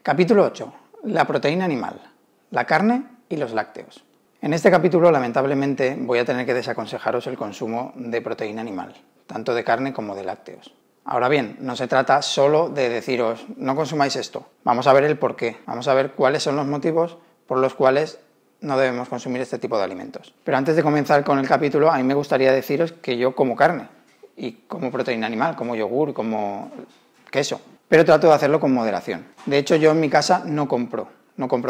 Capítulo 8. La proteína animal, la carne y los lácteos. En este capítulo, lamentablemente, voy a tener que desaconsejaros el consumo de proteína animal, tanto de carne como de lácteos. Ahora bien, no se trata solo de deciros, no consumáis esto. Vamos a ver el porqué, vamos a ver cuáles son los motivos por los cuales no debemos consumir este tipo de alimentos. Pero antes de comenzar con el capítulo, a mí me gustaría deciros que yo como carne y como proteína animal, como yogur, como queso, pero trato de hacerlo con moderación. De hecho, yo en mi casa no compro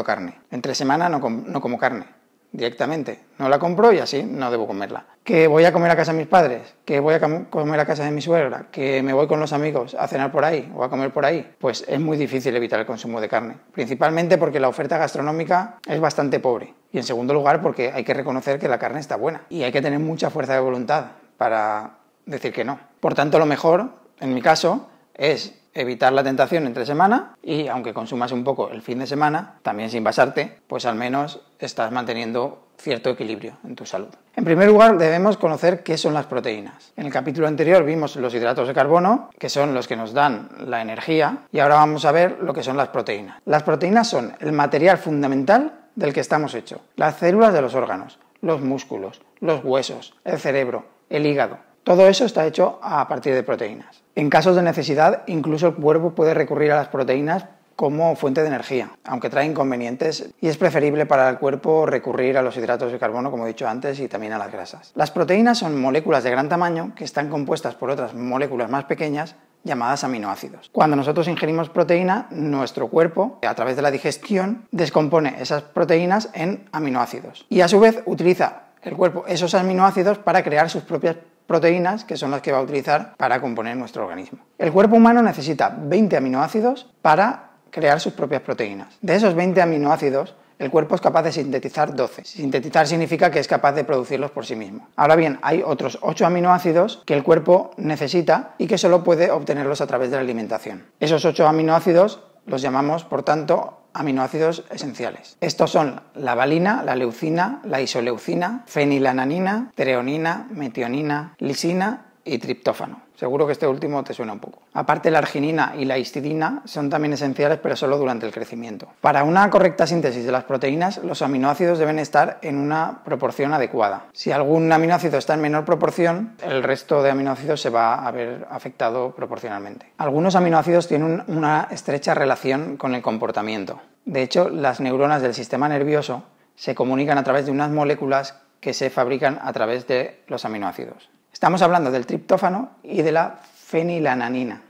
carne. Entre semana no como carne directamente. No la compro y así no debo comerla. ¿Que voy a comer a casa de mis padres? ¿Que voy a comer a casa de mi suegra? ¿Que me voy con los amigos a cenar por ahí o a comer por ahí? Pues es muy difícil evitar el consumo de carne. Principalmente porque la oferta gastronómica es bastante pobre. Y en segundo lugar porque hay que reconocer que la carne está buena. Y hay que tener mucha fuerza de voluntad para decir que no. Por tanto, lo mejor, en mi caso, es evitar la tentación entre semana y aunque consumas un poco el fin de semana, también sin basarte, pues al menos estás manteniendo cierto equilibrio en tu salud. En primer lugar, debemos conocer qué son las proteínas. En el capítulo anterior vimos los hidratos de carbono, que son los que nos dan la energía, y ahora vamos a ver lo que son las proteínas. Las proteínas son el material fundamental del que estamos hechos. Las células de los órganos, los músculos, los huesos, el cerebro, el hígado. Todo eso está hecho a partir de proteínas. En casos de necesidad, incluso el cuerpo puede recurrir a las proteínas como fuente de energía, aunque trae inconvenientes y es preferible para el cuerpo recurrir a los hidratos de carbono, como he dicho antes, y también a las grasas. Las proteínas son moléculas de gran tamaño que están compuestas por otras moléculas más pequeñas llamadas aminoácidos. Cuando nosotros ingerimos proteína, nuestro cuerpo, a través de la digestión, descompone esas proteínas en aminoácidos y a su vez utiliza el cuerpo esos aminoácidos para crear sus propias proteínas, que son las que va a utilizar para componer nuestro organismo. El cuerpo humano necesita 20 aminoácidos para crear sus propias proteínas. De esos 20 aminoácidos, el cuerpo es capaz de sintetizar 12. Sintetizar significa que es capaz de producirlos por sí mismo. Ahora bien, hay otros 8 aminoácidos que el cuerpo necesita y que solo puede obtenerlos a través de la alimentación. Esos 8 aminoácidos los llamamos, por tanto, aminoácidos esenciales. Estos son la valina, la leucina, la isoleucina, fenilalanina, treonina, metionina, lisina y triptófano. Seguro que este último te suena un poco. Aparte, la arginina y la histidina son también esenciales, pero solo durante el crecimiento. Para una correcta síntesis de las proteínas, los aminoácidos deben estar en una proporción adecuada. Si algún aminoácido está en menor proporción, el resto de aminoácidos se va a ver afectado proporcionalmente. Algunos aminoácidos tienen una estrecha relación con el comportamiento. De hecho, las neuronas del sistema nervioso se comunican a través de unas moléculas que se fabrican a través de los aminoácidos. Estamos hablando del triptófano y de la fenilalanina.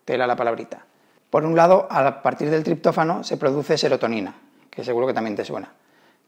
Tela la palabrita. Por un lado, a partir del triptófano se produce serotonina, que seguro que también te suena,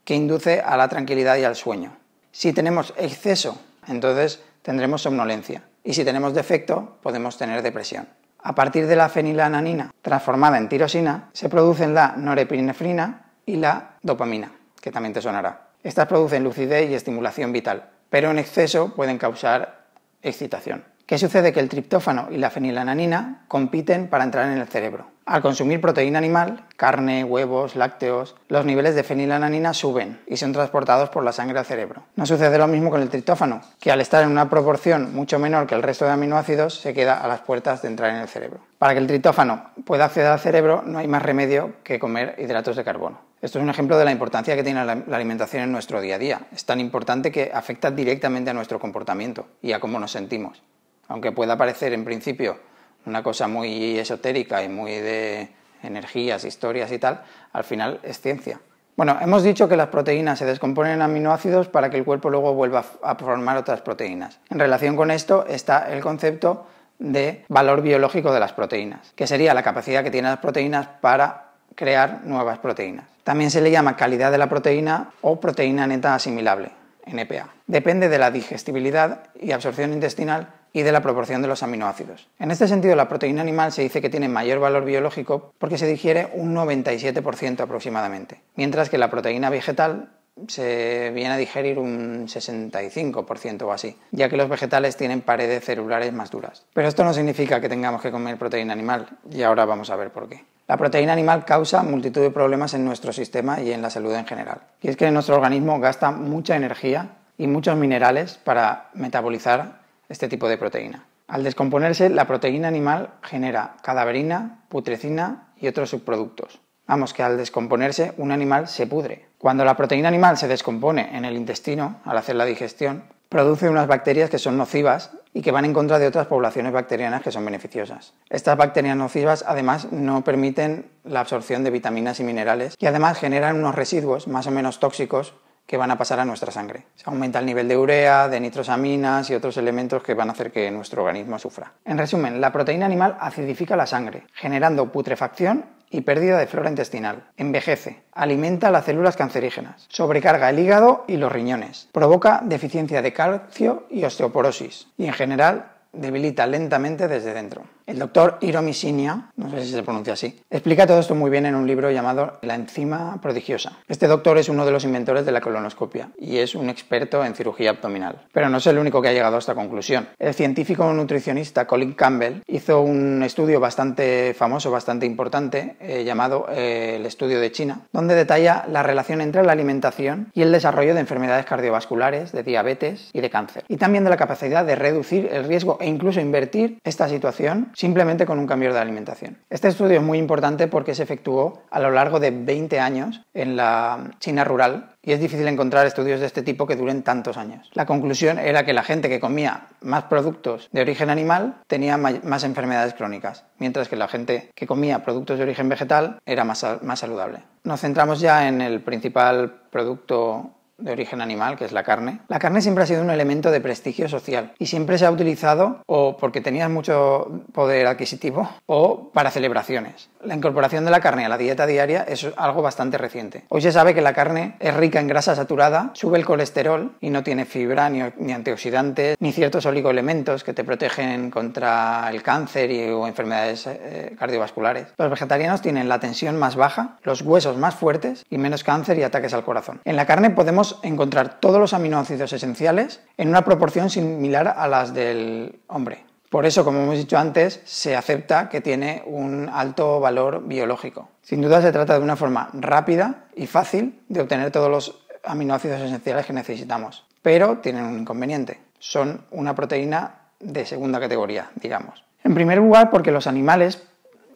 que induce a la tranquilidad y al sueño. Si tenemos exceso, entonces tendremos somnolencia. Y si tenemos defecto, podemos tener depresión. A partir de la fenilalanina, transformada en tirosina, se producen la norepinefrina y la dopamina, que también te sonará. Estas producen lucidez y estimulación vital, pero en exceso pueden causar excitación. ¿Qué sucede? Que el triptófano y la fenilalanina compiten para entrar en el cerebro. Al consumir proteína animal, carne, huevos, lácteos, los niveles de fenilalanina suben y son transportados por la sangre al cerebro. No sucede lo mismo con el triptófano, que al estar en una proporción mucho menor que el resto de aminoácidos, se queda a las puertas de entrar en el cerebro. Para que el triptófano pueda acceder al cerebro, no hay más remedio que comer hidratos de carbono. Esto es un ejemplo de la importancia que tiene la alimentación en nuestro día a día. Es tan importante que afecta directamente a nuestro comportamiento y a cómo nos sentimos. Aunque pueda parecer en principio una cosa muy esotérica y muy de energías, historias y tal, al final es ciencia. Bueno, hemos dicho que las proteínas se descomponen en aminoácidos para que el cuerpo luego vuelva a formar otras proteínas. En relación con esto está el concepto de valor biológico de las proteínas, que sería la capacidad que tienen las proteínas para crear nuevas proteínas. También se le llama calidad de la proteína o proteína neta asimilable, NPA. Depende de la digestibilidad y absorción intestinal y de la proporción de los aminoácidos. En este sentido, la proteína animal se dice que tiene mayor valor biológico porque se digiere un 97% aproximadamente, mientras que la proteína vegetal se viene a digerir un 65% o así, ya que los vegetales tienen paredes celulares más duras. Pero esto no significa que tengamos que comer proteína animal, y ahora vamos a ver por qué. La proteína animal causa multitud de problemas en nuestro sistema y en la salud en general. Y es que nuestro organismo gasta mucha energía y muchos minerales para metabolizar este tipo de proteína. Al descomponerse, la proteína animal genera cadaverina, putrescina y otros subproductos. Vamos, que al descomponerse un animal se pudre. Cuando la proteína animal se descompone en el intestino, al hacer la digestión, produce unas bacterias que son nocivas y que van en contra de otras poblaciones bacterianas que son beneficiosas. Estas bacterias nocivas además no permiten la absorción de vitaminas y minerales y además generan unos residuos más o menos tóxicos que van a pasar a nuestra sangre. Se aumenta el nivel de urea, de nitrosaminas y otros elementos que van a hacer que nuestro organismo sufra. En resumen, la proteína animal acidifica la sangre, generando putrefacción y pérdida de flora intestinal. Envejece, alimenta las células cancerígenas, sobrecarga el hígado y los riñones, provoca deficiencia de calcio y osteoporosis y en general debilita lentamente desde dentro. El doctor Hiromi Shinya, no sé si se pronuncia así, explica todo esto muy bien en un libro llamado La enzima prodigiosa. Este doctor es uno de los inventores de la colonoscopia y es un experto en cirugía abdominal. Pero no es el único que ha llegado a esta conclusión. El científico nutricionista Colin Campbell hizo un estudio bastante famoso, bastante importante, llamado el estudio de China, donde detalla la relación entre la alimentación y el desarrollo de enfermedades cardiovasculares, de diabetes y de cáncer. Y también de la capacidad de reducir el riesgo e incluso invertir esta situación simplemente con un cambio de alimentación. Este estudio es muy importante porque se efectuó a lo largo de 20 años en la China rural y es difícil encontrar estudios de este tipo que duren tantos años. La conclusión era que la gente que comía más productos de origen animal tenía más enfermedades crónicas, mientras que la gente que comía productos de origen vegetal era más saludable. Nos centramos ya en el principal producto de origen animal, que es la carne. La carne siempre ha sido un elemento de prestigio social y siempre se ha utilizado o porque tenías mucho poder adquisitivo o para celebraciones. La incorporación de la carne a la dieta diaria es algo bastante reciente. Hoy se sabe que la carne es rica en grasa saturada, sube el colesterol y no tiene fibra ni antioxidantes ni ciertos oligoelementos que te protegen contra el cáncer o enfermedades cardiovasculares. Los vegetarianos tienen la tensión más baja, los huesos más fuertes y menos cáncer y ataques al corazón. En la carne podemos encontrar todos los aminoácidos esenciales en una proporción similar a las del hombre. Por eso, como hemos dicho antes, se acepta que tiene un alto valor biológico. Sin duda se trata de una forma rápida y fácil de obtener todos los aminoácidos esenciales que necesitamos, pero tienen un inconveniente. Son una proteína de segunda categoría, digamos. En primer lugar, porque los animales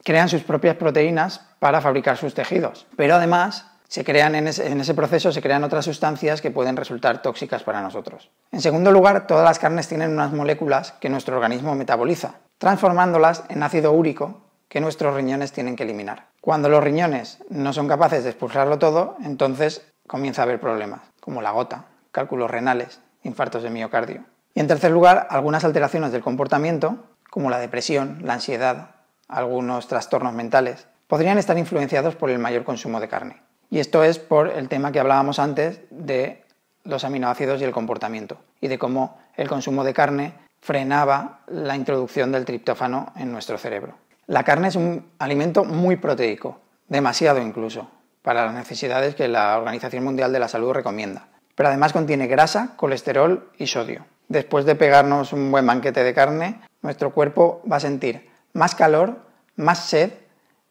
crean sus propias proteínas para fabricar sus tejidos, pero además en ese proceso se crean otras sustancias que pueden resultar tóxicas para nosotros. En segundo lugar, todas las carnes tienen unas moléculas que nuestro organismo metaboliza, transformándolas en ácido úrico que nuestros riñones tienen que eliminar. Cuando los riñones no son capaces de expulsarlo todo, entonces comienza a haber problemas, como la gota, cálculos renales, infartos de miocardio. Y en tercer lugar, algunas alteraciones del comportamiento, como la depresión, la ansiedad, algunos trastornos mentales, podrían estar influenciados por el mayor consumo de carne. Y esto es por el tema que hablábamos antes de los aminoácidos y el comportamiento, y de cómo el consumo de carne frenaba la introducción del triptófano en nuestro cerebro. La carne es un alimento muy proteico, demasiado incluso, para las necesidades que la Organización Mundial de la Salud recomienda. Pero además contiene grasa, colesterol y sodio. Después de pegarnos un buen banquete de carne, nuestro cuerpo va a sentir más calor, más sed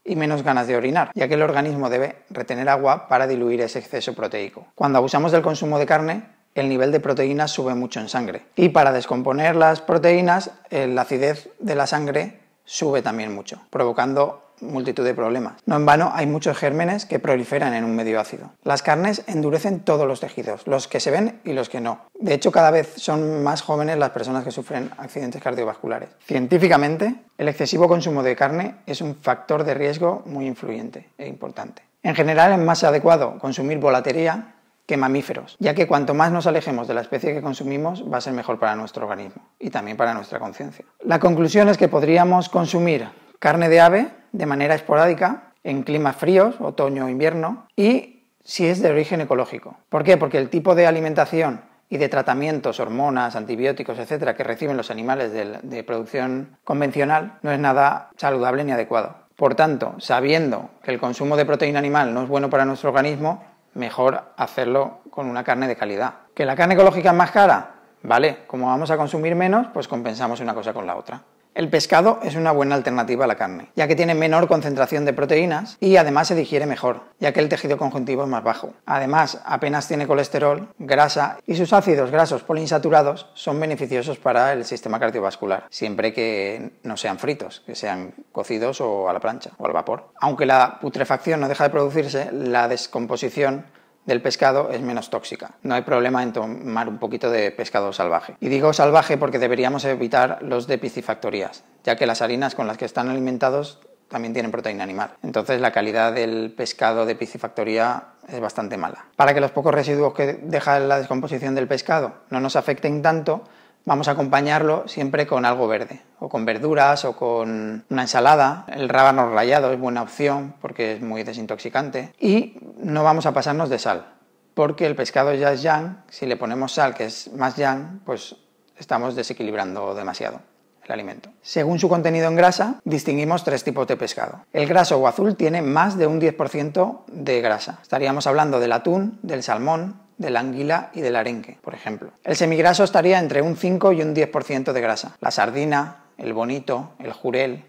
y menos ganas de orinar, ya que el organismo debe retener agua para diluir ese exceso proteico. Cuando abusamos del consumo de carne, el nivel de proteínas sube mucho en sangre. Y para descomponer las proteínas, la acidez de la sangre sube también mucho, provocando multitud de problemas. No en vano hay muchos gérmenes que proliferan en un medio ácido. Las carnes endurecen todos los tejidos, los que se ven y los que no. De hecho, cada vez son más jóvenes las personas que sufren accidentes cardiovasculares. Científicamente, el excesivo consumo de carne es un factor de riesgo muy influyente e importante. En general, es más adecuado consumir volatería que mamíferos, ya que cuanto más nos alejemos de la especie que consumimos, va a ser mejor para nuestro organismo y también para nuestra conciencia. La conclusión es que podríamos consumir carne de ave de manera esporádica en climas fríos, otoño o invierno, y si es de origen ecológico. ¿Por qué? Porque el tipo de alimentación y de tratamientos, hormonas, antibióticos, etcétera, que reciben los animales de producción convencional no es nada saludable ni adecuado. Por tanto, sabiendo que el consumo de proteína animal no es bueno para nuestro organismo, mejor hacerlo con una carne de calidad. ¿Que la carne ecológica es más cara? Vale, como vamos a consumir menos, pues compensamos una cosa con la otra. El pescado es una buena alternativa a la carne, ya que tiene menor concentración de proteínas y además se digiere mejor, ya que el tejido conjuntivo es más bajo. Además, apenas tiene colesterol, grasa y sus ácidos grasos poliinsaturados son beneficiosos para el sistema cardiovascular, siempre que no sean fritos, que sean cocidos o a la plancha o al vapor. Aunque la putrefacción no deja de producirse, la descomposición del pescado es menos tóxica. No hay problema en tomar un poquito de pescado salvaje. Y digo salvaje porque deberíamos evitar los de piscifactorías, ya que las harinas con las que están alimentados también tienen proteína animal. Entonces la calidad del pescado de piscifactoría es bastante mala. Para que los pocos residuos que deja la descomposición del pescado no nos afecten tanto, vamos a acompañarlo siempre con algo verde, o con verduras, o con una ensalada. El rábano rallado es buena opción porque es muy desintoxicante. Y no vamos a pasarnos de sal, porque el pescado ya es yang. Si le ponemos sal, que es más yang, pues estamos desequilibrando demasiado el alimento. Según su contenido en grasa, distinguimos 3 tipos de pescado. El graso o azul tiene más de un 10% de grasa. Estaríamos hablando del atún, del salmón, de la anguila y del arenque, por ejemplo. El semigraso estaría entre un 5 y un 10% de grasa. La sardina, el bonito, el jurel,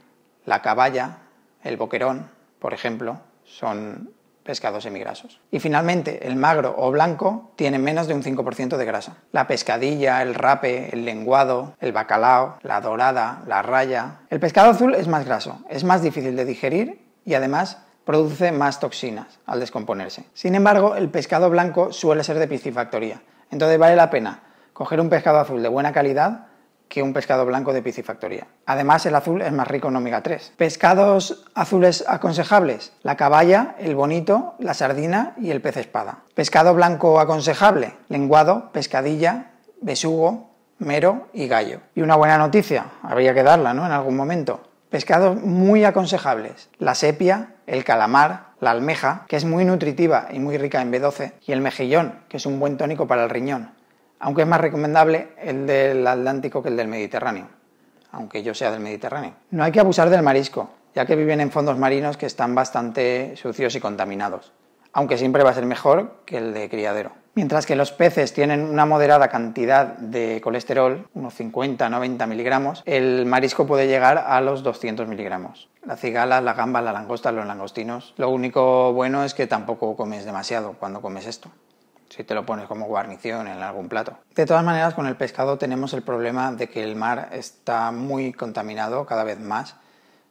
la caballa, el boquerón, por ejemplo, son pescados semigrasos. Y finalmente, el magro o blanco tiene menos de un 5% de grasa. La pescadilla, el rape, el lenguado, el bacalao, la dorada, la raya. El pescado azul es más graso, es más difícil de digerir y además produce más toxinas al descomponerse. Sin embargo, el pescado blanco suele ser de piscifactoría, entonces vale la pena coger un pescado azul de buena calidad que un pescado blanco de piscifactoría. Además, el azul es más rico en omega 3. Pescados azules aconsejables: la caballa, el bonito, la sardina y el pez espada. Pescado blanco aconsejable: lenguado, pescadilla, besugo, mero y gallo. Y una buena noticia, habría que darla, ¿no?, en algún momento. Pescados muy aconsejables: la sepia, el calamar, la almeja, que es muy nutritiva y muy rica en B12, y el mejillón, que es un buen tónico para el riñón, aunque es más recomendable el del Atlántico que el del Mediterráneo, aunque yo sea del Mediterráneo. No hay que abusar del marisco, ya que viven en fondos marinos que están bastante sucios y contaminados, aunque siempre va a ser mejor que el de criadero. Mientras que los peces tienen una moderada cantidad de colesterol, unos 50-90 miligramos, el marisco puede llegar a los 200 miligramos. La cigala, la gamba, la langosta, los langostinos. Lo único bueno es que tampoco comes demasiado cuando comes esto, si te lo pones como guarnición en algún plato. De todas maneras, con el pescado tenemos el problema de que el mar está muy contaminado cada vez más.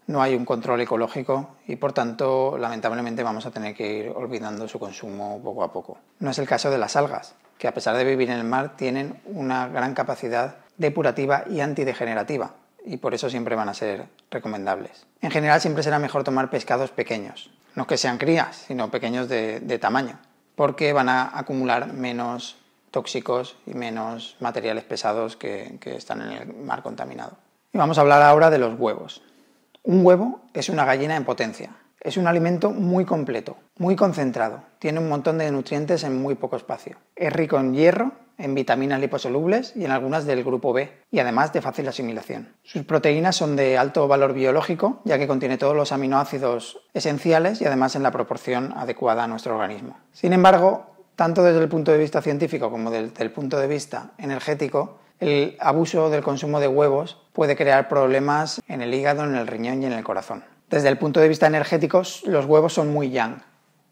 No hay un control ecológico y, por tanto, lamentablemente vamos a tener que ir olvidando su consumo poco a poco. No es el caso de las algas, que a pesar de vivir en el mar tienen una gran capacidad depurativa y antidegenerativa, y por eso siempre van a ser recomendables. En general siempre será mejor tomar pescados pequeños, no que sean crías, sino pequeños de tamaño, porque van a acumular menos tóxicos y menos materiales pesados que están en el mar contaminado. Y vamos a hablar ahora de los huevos. Un huevo es una gallina en potencia. Es un alimento muy completo, muy concentrado. Tiene un montón de nutrientes en muy poco espacio. Es rico en hierro, en vitaminas liposolubles y en algunas del grupo B, y además de fácil asimilación. Sus proteínas son de alto valor biológico, ya que contiene todos los aminoácidos esenciales y además en la proporción adecuada a nuestro organismo. Sin embargo, tanto desde el punto de vista científico como desde el punto de vista energético, el abuso del consumo de huevos puede crear problemas en el hígado, en el riñón y en el corazón. Desde el punto de vista energético, los huevos son muy yang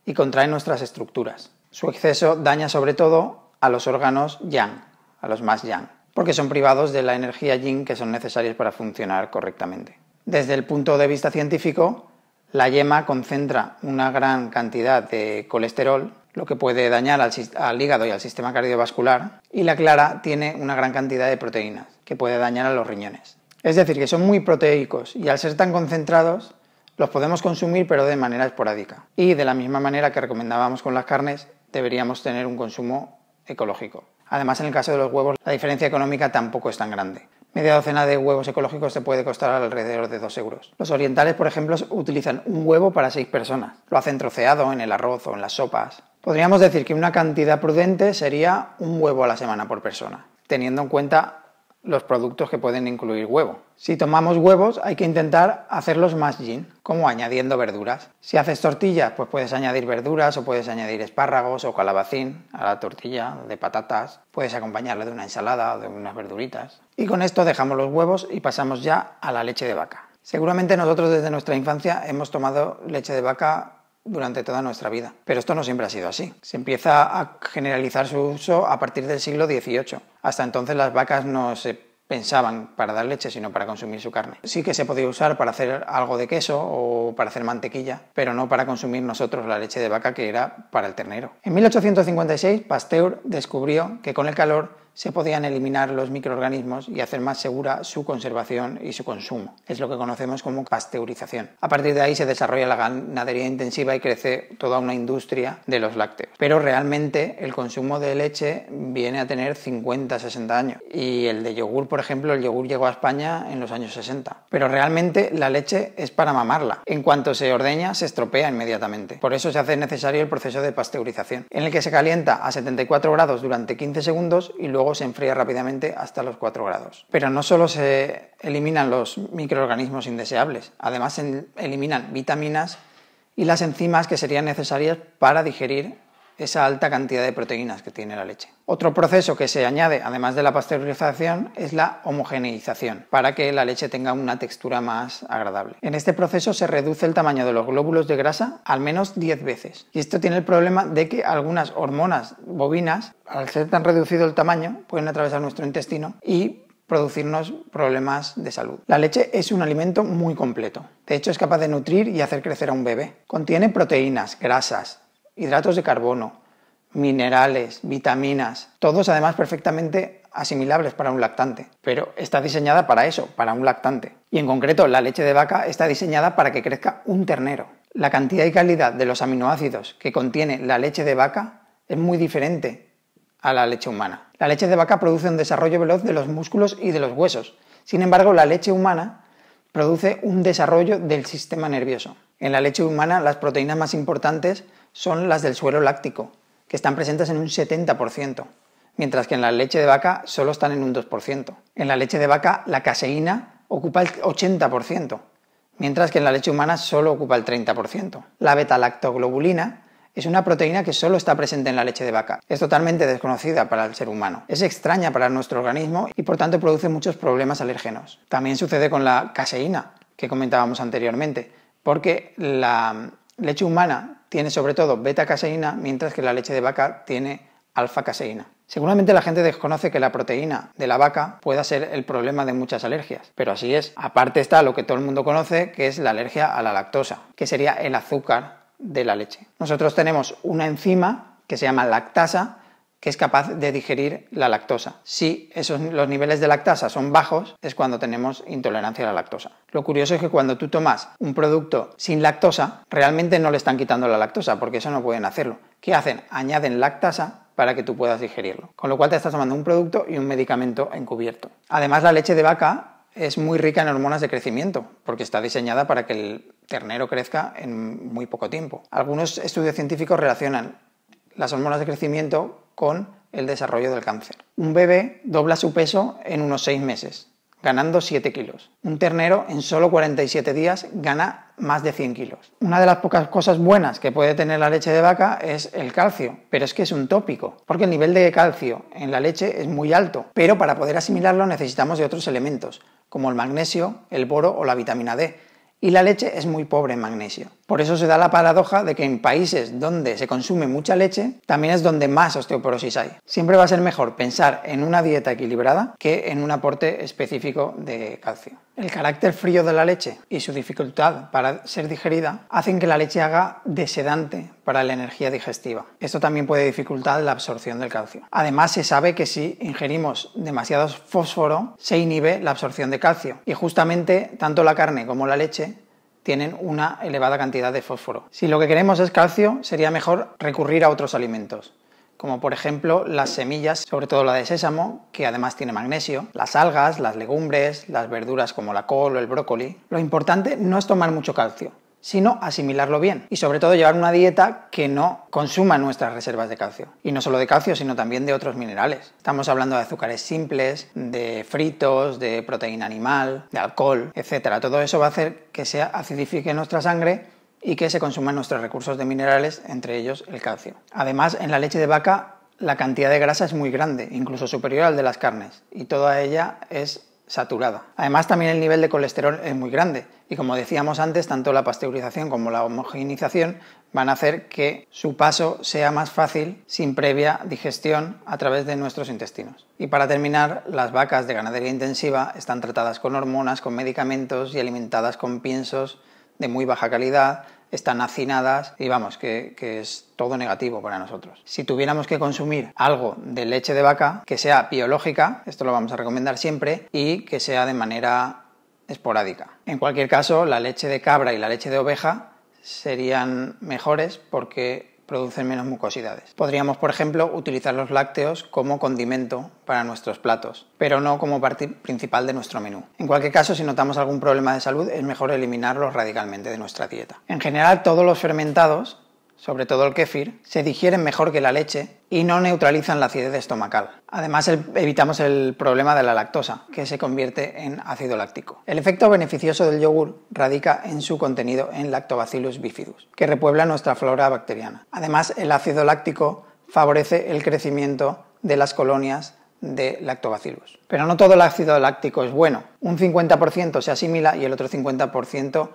y contraen nuestras estructuras. Su exceso daña sobre todo a los órganos yang, a los más yang, porque son privados de la energía yin que son necesarias para funcionar correctamente. Desde el punto de vista científico, la yema concentra una gran cantidad de colesterol, lo que puede dañar al hígado y al sistema cardiovascular, y la clara tiene una gran cantidad de proteínas, que puede dañar a los riñones. Es decir, que son muy proteicos y al ser tan concentrados los podemos consumir pero de manera esporádica. Y de la misma manera que recomendábamos con las carnes, deberíamos tener un consumo ecológico. Además, en el caso de los huevos, la diferencia económica tampoco es tan grande. Media docena de huevos ecológicos te puede costar alrededor de 2 euros. Los orientales, por ejemplo, utilizan un huevo para 6 personas. Lo hacen troceado en el arroz o en las sopas. Podríamos decir que una cantidad prudente sería un huevo a la semana por persona, teniendo en cuenta los productos que pueden incluir huevo. Si tomamos huevos hay que intentar hacerlos más yin, como añadiendo verduras. Si haces tortillas, pues puedes añadir verduras o puedes añadir espárragos o calabacín a la tortilla de patatas. Puedes acompañarle de una ensalada o de unas verduritas. Y con esto dejamos los huevos y pasamos ya a la leche de vaca. Seguramente nosotros desde nuestra infancia hemos tomado leche de vaca durante toda nuestra vida, pero esto no siempre ha sido así. Se empieza a generalizar su uso a partir del siglo XVIII. Hasta entonces las vacas no se pensaban para dar leche, sino para consumir su carne. Sí que se podía usar para hacer algo de queso o para hacer mantequilla, pero no para consumir nosotros la leche de vaca, que era para el ternero. En 1856, Pasteur descubrió que con el calor se podían eliminar los microorganismos y hacer más segura su conservación y su consumo. Es lo que conocemos como pasteurización. A partir de ahí se desarrolla la ganadería intensiva y crece toda una industria de los lácteos. Pero realmente el consumo de leche viene a tener 50-60 años. Y el de yogur, por ejemplo, el yogur llegó a España en los años 60. Pero realmente la leche es para mamarla. En cuanto se ordeña, se estropea inmediatamente. Por eso se hace necesario el proceso de pasteurización, en el que se calienta a 74 grados durante 15 segundos y luego se enfría rápidamente hasta los 4 grados. Pero no solo se eliminan los microorganismos indeseables, además se eliminan vitaminas y las enzimas que serían necesarias para digerir esa alta cantidad de proteínas que tiene la leche. Otro proceso que se añade, además de la pasteurización, es la homogeneización, para que la leche tenga una textura más agradable. En este proceso se reduce el tamaño de los glóbulos de grasa al menos 10 veces. Y esto tiene el problema de que algunas hormonas bovinas, al ser tan reducido el tamaño, pueden atravesar nuestro intestino y producirnos problemas de salud. La leche es un alimento muy completo. De hecho, es capaz de nutrir y hacer crecer a un bebé. Contiene proteínas, grasas, hidratos de carbono, minerales, vitaminas, todos además perfectamente asimilables para un lactante, pero está diseñada para eso, para un lactante. Y en concreto la leche de vaca está diseñada para que crezca un ternero. La cantidad y calidad de los aminoácidos que contiene la leche de vaca es muy diferente a la leche humana. La leche de vaca produce un desarrollo veloz de los músculos y de los huesos. Sin embargo, la leche humana produce un desarrollo del sistema nervioso. En la leche humana las proteínas más importantes son las del suero láctico, que están presentes en un 70%, mientras que en la leche de vaca solo están en un 2%. En la leche de vaca la caseína ocupa el 80%, mientras que en la leche humana solo ocupa el 30%. La beta-lactoglobulina es una proteína que solo está presente en la leche de vaca. Es totalmente desconocida para el ser humano. Es extraña para nuestro organismo y por tanto produce muchos problemas alérgenos. También sucede con la caseína, que comentábamos anteriormente, porque la leche humana tiene sobre todo beta-caseína, mientras que la leche de vaca tiene alfa-caseína. Seguramente la gente desconoce que la proteína de la vaca pueda ser el problema de muchas alergias, pero así es. Aparte está lo que todo el mundo conoce, que es la alergia a la lactosa, que sería el azúcar de la leche. Nosotros tenemos una enzima que se llama lactasa, que es capaz de digerir la lactosa. Si los niveles de lactasa son bajos, es cuando tenemos intolerancia a la lactosa. Lo curioso es que cuando tú tomas un producto sin lactosa, realmente no le están quitando la lactosa, porque eso no pueden hacerlo. ¿Qué hacen? Añaden lactasa para que tú puedas digerirlo. Con lo cual te estás tomando un producto y un medicamento encubierto. Además, la leche de vaca es muy rica en hormonas de crecimiento, porque está diseñada para que el ternero crezca en muy poco tiempo. Algunos estudios científicos relacionan las hormonas de crecimiento con el desarrollo del cáncer. Un bebé dobla su peso en unos 6 meses, ganando 7 kilos. Un ternero en solo 47 días gana más de 100 kilos. Una de las pocas cosas buenas que puede tener la leche de vaca es el calcio, pero es que es un tópico, porque el nivel de calcio en la leche es muy alto, pero para poder asimilarlo necesitamos de otros elementos, como el magnesio, el boro o la vitamina D, y la leche es muy pobre en magnesio. Por eso se da la paradoja de que en países donde se consume mucha leche, también es donde más osteoporosis hay. Siempre va a ser mejor pensar en una dieta equilibrada que en un aporte específico de calcio. El carácter frío de la leche y su dificultad para ser digerida hacen que la leche haga de sedante para la energía digestiva. Esto también puede dificultar la absorción del calcio. Además, se sabe que si ingerimos demasiado fósforo, se inhibe la absorción de calcio. Y justamente tanto la carne como la leche tienen una elevada cantidad de fósforo. Si lo que queremos es calcio, sería mejor recurrir a otros alimentos, como por ejemplo las semillas, sobre todo la de sésamo, que además tiene magnesio, las algas, las legumbres, las verduras como la col o el brócoli. Lo importante no es tomar mucho calcio, sino asimilarlo bien y sobre todo llevar una dieta que no consuma nuestras reservas de calcio. Y no solo de calcio, sino también de otros minerales. Estamos hablando de azúcares simples, de fritos, de proteína animal, de alcohol, etc. Todo eso va a hacer que se acidifique nuestra sangre y que se consuman nuestros recursos de minerales, entre ellos el calcio. Además, en la leche de vaca la cantidad de grasa es muy grande, incluso superior al de las carnes, y toda ella es saturada. Además, también el nivel de colesterol es muy grande y, como decíamos antes, tanto la pasteurización como la homogeneización van a hacer que su paso sea más fácil sin previa digestión a través de nuestros intestinos. Y para terminar, las vacas de ganadería intensiva están tratadas con hormonas, con medicamentos y alimentadas con piensos de muy baja calidad, están hacinadas y vamos, que es todo negativo para nosotros. Si tuviéramos que consumir algo de leche de vaca que sea biológica, esto lo vamos a recomendar siempre, y que sea de manera esporádica. En cualquier caso, la leche de cabra y la leche de oveja serían mejores porque producen menos mucosidades. Podríamos, por ejemplo, utilizar los lácteos como condimento para nuestros platos, pero no como parte principal de nuestro menú. En cualquier caso, si notamos algún problema de salud, es mejor eliminarlos radicalmente de nuestra dieta. En general, todos los fermentados, sobre todo el kéfir, se digieren mejor que la leche y no neutralizan la acidez estomacal. Además, evitamos el problema de la lactosa, que se convierte en ácido láctico. El efecto beneficioso del yogur radica en su contenido en Lactobacillus bifidus, que repuebla nuestra flora bacteriana. Además, el ácido láctico favorece el crecimiento de las colonias de Lactobacillus. Pero no todo el ácido láctico es bueno. Un 50% se asimila y el otro 50%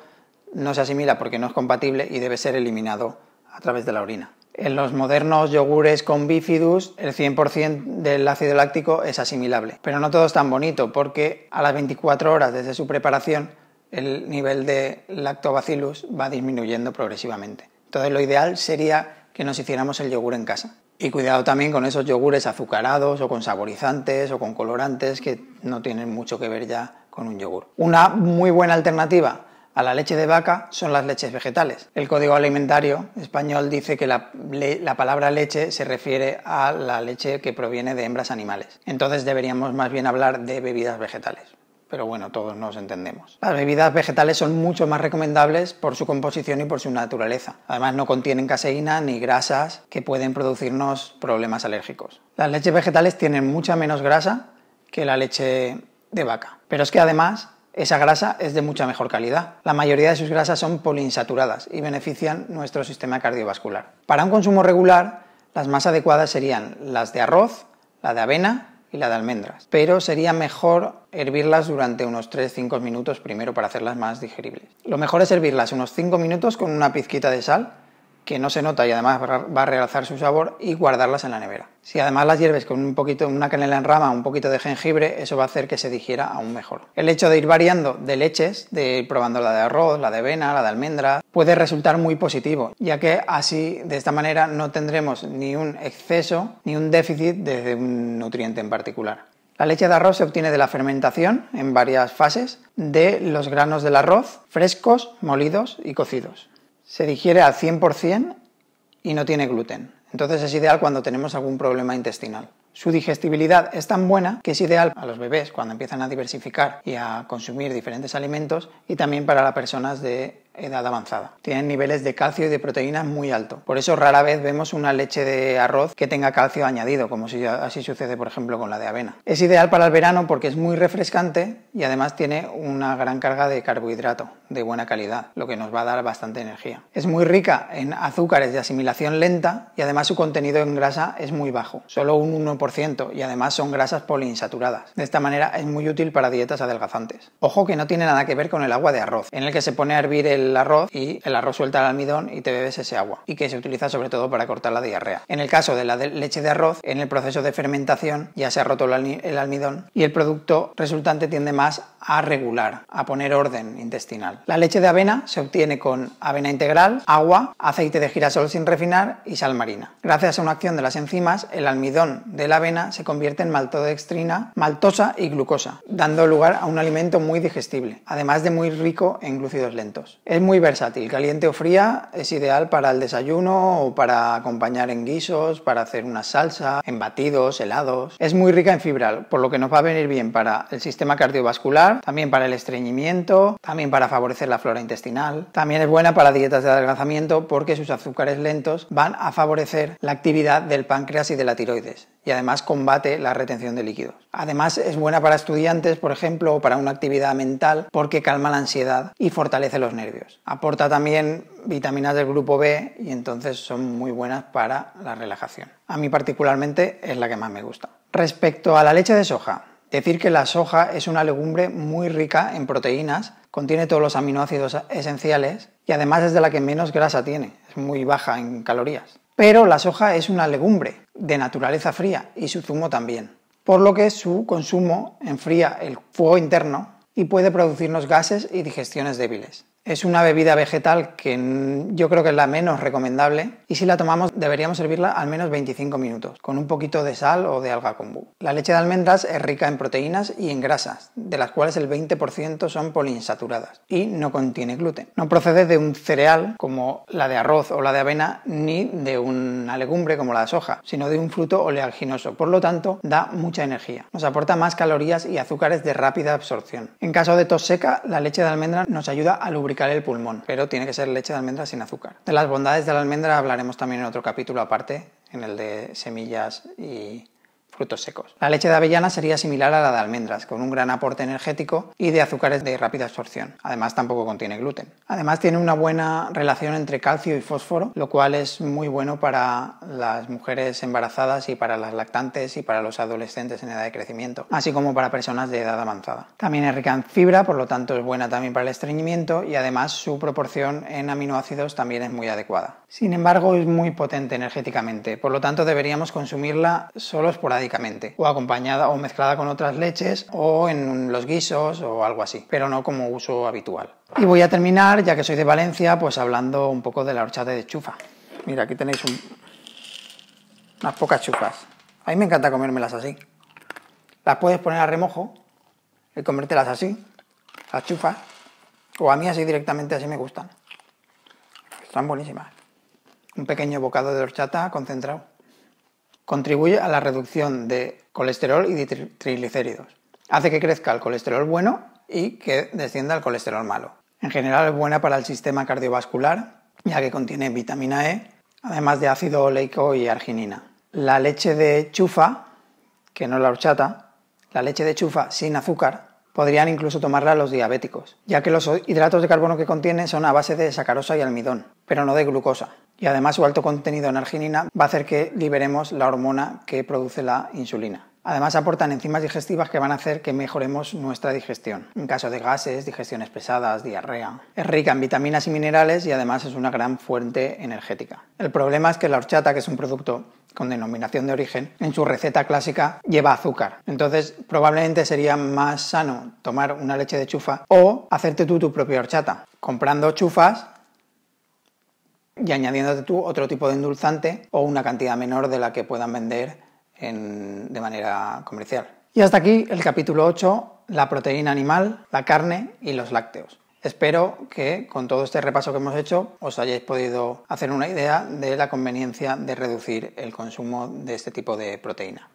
no se asimila porque no es compatible y debe ser eliminado a través de la orina. En los modernos yogures con bifidus, el 100% del ácido láctico es asimilable. Pero no todo es tan bonito porque a las 24 horas desde su preparación el nivel de lactobacillus va disminuyendo progresivamente. Entonces lo ideal sería que nos hiciéramos el yogur en casa. Y cuidado también con esos yogures azucarados o con saborizantes o con colorantes que no tienen mucho que ver ya con un yogur. Una muy buena alternativa a la leche de vaca son las leches vegetales. El Código Alimentario Español dice que la palabra leche se refiere a la leche que proviene de hembras animales. Entonces deberíamos más bien hablar de bebidas vegetales. Pero bueno, todos nos entendemos. Las bebidas vegetales son mucho más recomendables por su composición y por su naturaleza. Además, no contienen caseína ni grasas que pueden producirnos problemas alérgicos. Las leches vegetales tienen mucha menos grasa que la leche de vaca. Pero es que además esa grasa es de mucha mejor calidad. La mayoría de sus grasas son poliinsaturadas y benefician nuestro sistema cardiovascular. Para un consumo regular, las más adecuadas serían las de arroz, la de avena y la de almendras. Pero sería mejor hervirlas durante unos 3-5 minutos primero para hacerlas más digeribles. Lo mejor es hervirlas unos 5 minutos con una pizquita de sal, que no se nota y además va a realzar su sabor, y guardarlas en la nevera. Si además las hierves con una canela en rama, un poquito de jengibre, eso va a hacer que se digiera aún mejor. El hecho de ir variando de leches, de ir probando la de arroz, la de avena, la de almendra, puede resultar muy positivo, ya que así, de esta manera, no tendremos ni un exceso ni un déficit de un nutriente en particular. La leche de arroz se obtiene de la fermentación en varias fases de los granos del arroz, frescos, molidos y cocidos. Se digiere al 100% y no tiene gluten. Entonces es ideal cuando tenemos algún problema intestinal. Su digestibilidad es tan buena que es ideal a los bebés cuando empiezan a diversificar y a consumir diferentes alimentos, y también para las personas de edad avanzada. Tienen niveles de calcio y de proteínas muy altos. Por eso rara vez vemos una leche de arroz que tenga calcio añadido, como si así sucede por ejemplo con la de avena. Es ideal para el verano porque es muy refrescante y además tiene una gran carga de carbohidrato de buena calidad, lo que nos va a dar bastante energía. Es muy rica en azúcares de asimilación lenta y además su contenido en grasa es muy bajo, solo un 1%, y además son grasas poliinsaturadas. De esta manera es muy útil para dietas adelgazantes. Ojo que no tiene nada que ver con el agua de arroz, en el que se pone a hervir el arroz y el arroz suelta el almidón y te bebes ese agua, y que se utiliza sobre todo para cortar la diarrea. En el caso de la leche de arroz, en el proceso de fermentación ya se ha roto el almidón y el producto resultante tiende más a regular, a poner orden intestinal. La leche de avena se obtiene con avena integral, agua, aceite de girasol sin refinar y sal marina. Gracias a una acción de las enzimas, el almidón de la avena se convierte en maltodextrina, maltosa y glucosa, dando lugar a un alimento muy digestible, además de muy rico en glúcidos lentos. Es muy versátil, caliente o fría, es ideal para el desayuno o para acompañar en guisos, para hacer una salsa, en batidos, helados. Es muy rica en fibra, por lo que nos va a venir bien para el sistema cardiovascular, también para el estreñimiento, también para favorecer la flora intestinal. También es buena para dietas de adelgazamiento porque sus azúcares lentos van a favorecer la actividad del páncreas y de la tiroides y además combate la retención de líquidos. Además es buena para estudiantes, por ejemplo, o para una actividad mental porque calma la ansiedad y fortalece los nervios. Aporta también vitaminas del grupo B y entonces son muy buenas para la relajación. A mí particularmente es la que más me gusta. Respecto a la leche de soja, decir que la soja es una legumbre muy rica en proteínas, contiene todos los aminoácidos esenciales y además es de la que menos grasa tiene, es muy baja en calorías. Pero la soja es una legumbre de naturaleza fría y su zumo también, por lo que su consumo enfría el fuego interno y puede producirnos gases y digestiones débiles. Es una bebida vegetal que yo creo que es la menos recomendable y si la tomamos deberíamos servirla al menos 25 minutos, con un poquito de sal o de alga kombu. La leche de almendras es rica en proteínas y en grasas, de las cuales el 20% son poliinsaturadas y no contiene gluten. No procede de un cereal como la de arroz o la de avena ni de una legumbre como la de soja, sino de un fruto oleaginoso, por lo tanto da mucha energía. Nos aporta más calorías y azúcares de rápida absorción. En caso de tos seca, la leche de almendra nos ayuda a lubricar el pulmón, pero tiene que ser leche de almendra sin azúcar. De las bondades de la almendra hablaremos también en otro capítulo aparte, en el de semillas y frutos secos. La leche de avellana sería similar a la de almendras, con un gran aporte energético y de azúcares de rápida absorción. Además, tampoco contiene gluten. Además, tiene una buena relación entre calcio y fósforo, lo cual es muy bueno para las mujeres embarazadas y para las lactantes y para los adolescentes en edad de crecimiento, así como para personas de edad avanzada. También es rica en fibra, por lo tanto es buena también para el estreñimiento y además su proporción en aminoácidos también es muy adecuada. Sin embargo, es muy potente energéticamente, por lo tanto deberíamos consumirla solo esporádicamente o acompañada o mezclada con otras leches o en los guisos o algo así, pero no como uso habitual. Y voy a terminar, ya que soy de Valencia, pues hablando un poco de la horchata de chufa. Mira, aquí tenéis unas pocas chufas. A mí me encanta comérmelas así. Las puedes poner a remojo y comértelas así, las chufas, o a mí así directamente así me gustan. Están buenísimas. Un pequeño bocado de horchata concentrado. Contribuye a la reducción de colesterol y de triglicéridos. Hace que crezca el colesterol bueno y que descienda el colesterol malo. En general es buena para el sistema cardiovascular, ya que contiene vitamina E, además de ácido oleico y arginina. La leche de chufa, que no es la horchata, la leche de chufa sin azúcar, podrían incluso tomarla los diabéticos, ya que los hidratos de carbono que contiene son a base de sacarosa y almidón, pero no de glucosa. Y además su alto contenido en arginina va a hacer que liberemos la hormona que produce la insulina. Además aportan enzimas digestivas que van a hacer que mejoremos nuestra digestión, en caso de gases, digestiones pesadas, diarrea. Es rica en vitaminas y minerales y además es una gran fuente energética. El problema es que la horchata, que es un producto con denominación de origen, en su receta clásica lleva azúcar. Entonces probablemente sería más sano tomar una leche de chufa o hacerte tú tu propia horchata, comprando chufas y añadiéndote tú otro tipo de endulzante o una cantidad menor de la que puedan vender de manera comercial. Y hasta aquí el capítulo 8, la proteína animal, la carne y los lácteos. Espero que con todo este repaso que hemos hecho os hayáis podido hacer una idea de la conveniencia de reducir el consumo de este tipo de proteína.